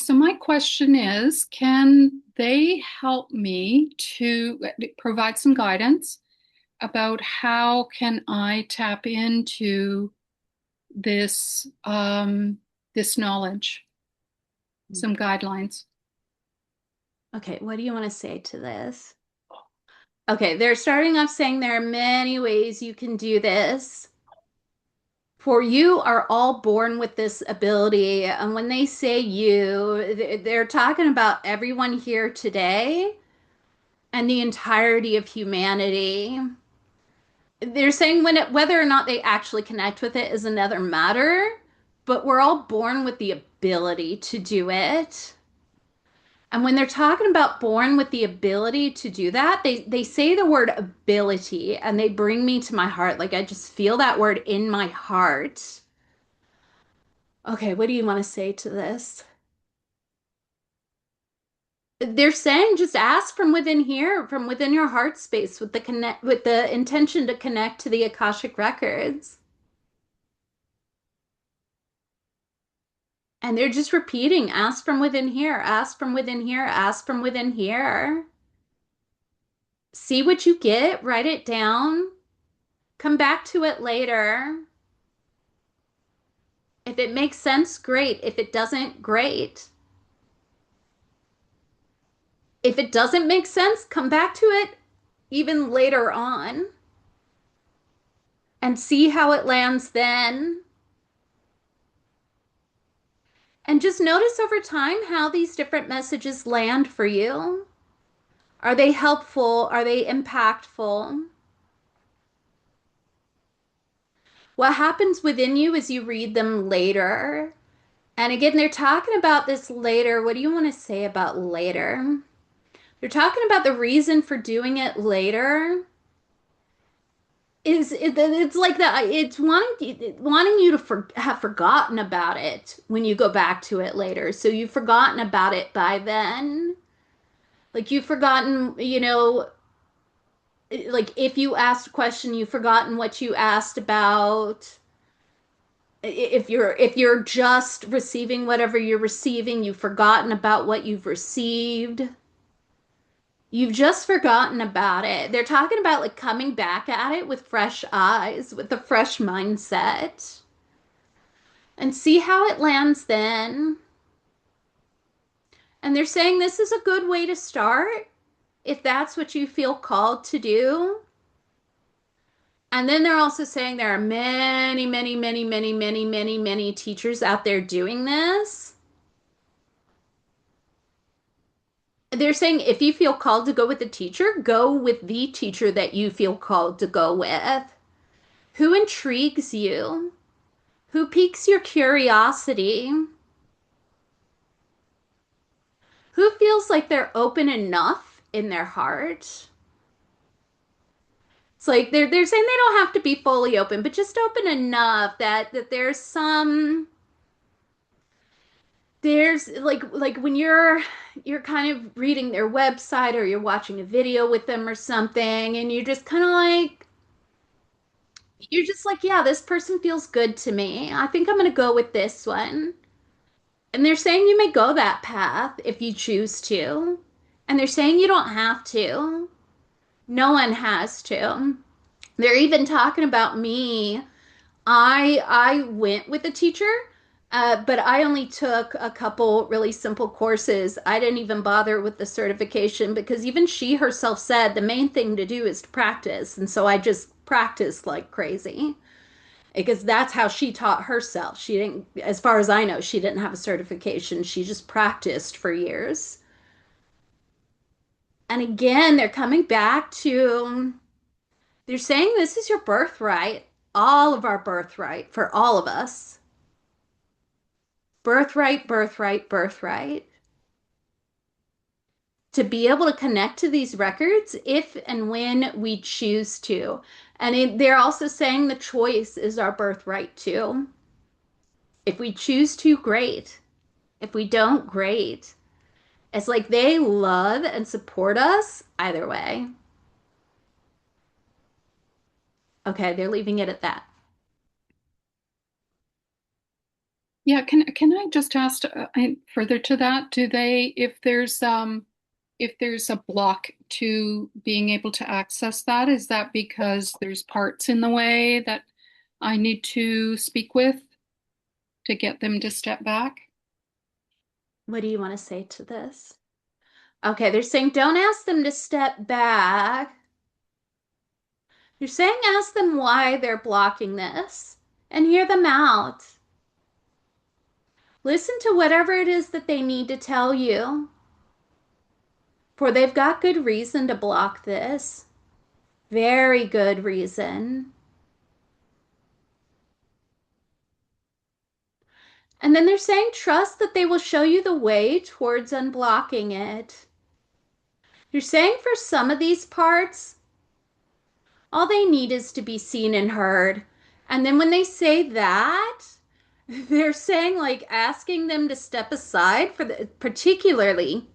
So my question is, can they help me to provide some guidance about how can I tap into this this knowledge, some guidelines? Okay, what do you want to say to this? Okay, they're starting off saying there are many ways you can do this. For you are all born with this ability. And when they say you, they're talking about everyone here today and the entirety of humanity. They're saying whether or not they actually connect with it is another matter, but we're all born with the ability to do it. And when they're talking about born with the ability to do that, they say the word ability and they bring me to my heart. Like I just feel that word in my heart. Okay, what do you want to say to this? They're saying just ask from within here, from within your heart space with the intention to connect to the Akashic records. And they're just repeating, ask from within here, ask from within here, ask from within here. See what you get, write it down, come back to it later. If it makes sense, great. If it doesn't, great. If it doesn't make sense, come back to it even later on and see how it lands then. And just notice over time how these different messages land for you. Are they helpful? Are they impactful? What happens within you as you read them later? And again, they're talking about this later. What do you want to say about later? They're talking about the reason for doing it later it's like that it's wanting you to have forgotten about it when you go back to it later. So you've forgotten about it by then. Like you've forgotten, like if you asked a question, you've forgotten what you asked about. If you're just receiving whatever you're receiving, you've forgotten about what you've received. You've just forgotten about it. They're talking about like coming back at it with fresh eyes, with a fresh mindset, and see how it lands then. And they're saying this is a good way to start if that's what you feel called to do. And then they're also saying there are many, many, many, many, many, many, many teachers out there doing this. They're saying if you feel called to go with a teacher, go with the teacher that you feel called to go with. Who intrigues you? Who piques your curiosity? Who feels like they're open enough in their heart? It's like they're saying they don't have to be fully open, but just open enough that there's like when you're kind of reading their website or you're watching a video with them or something and you're just like, yeah, this person feels good to me. I think I'm going to go with this one. And they're saying you may go that path if you choose to. And they're saying you don't have to. No one has to. They're even talking about me. I went with a teacher, but I only took a couple really simple courses. I didn't even bother with the certification because even she herself said the main thing to do is to practice. And so I just practiced like crazy because that's how she taught herself. She didn't, as far as I know, she didn't have a certification. She just practiced for years. And again, they're coming back to, they're saying this is your birthright, all of our birthright for all of us. Birthright, birthright, birthright. To be able to connect to these records if and when we choose to. They're also saying the choice is our birthright too. If we choose to, great. If we don't, great. It's like they love and support us either way. Okay, they're leaving it at that. Yeah, can I just ask further to that? Do they, if there's a block to being able to access that, is that because there's parts in the way that I need to speak with to get them to step back? What do you want to say to this? Okay, they're saying don't ask them to step back. You're saying ask them why they're blocking this and hear them out. Listen to whatever it is that they need to tell you, for they've got good reason to block this. Very good reason. And then they're saying trust that they will show you the way towards unblocking it. You're saying for some of these parts, all they need is to be seen and heard. And then when they say that, they're saying like asking them to step aside for the particularly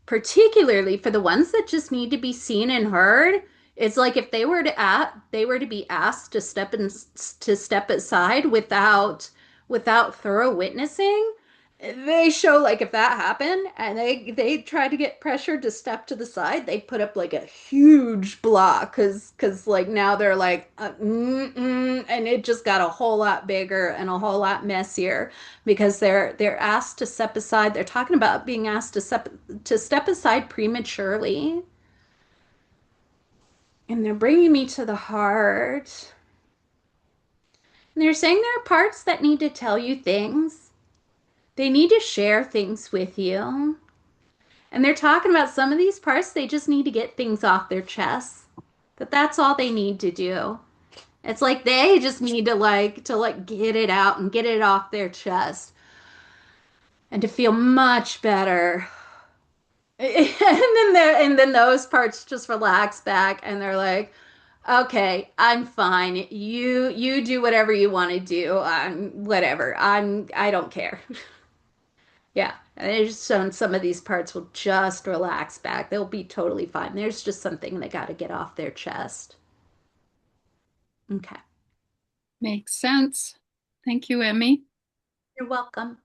for the ones that just need to be seen and heard. It's like if they were to be asked to step aside without thorough witnessing, they show like if that happened and they try to get pressured to step to the side, they put up like a huge block because like now they're like and it just got a whole lot bigger and a whole lot messier because they're asked to step aside. They're talking about being asked to step aside prematurely, and they're bringing me to the heart. And they're saying there are parts that need to tell you things. They need to share things with you. And they're talking about some of these parts, they just need to get things off their chests. That's all they need to do. It's like they just need to get it out and get it off their chest and to feel much better. And then those parts just relax back and they're like, "Okay, I'm fine. You do whatever you want to do. I'm whatever. I don't care." Yeah, and there's some of these parts will just relax back. They'll be totally fine. There's just something they got to get off their chest. Okay. Makes sense. Thank you, Emmy. You're welcome.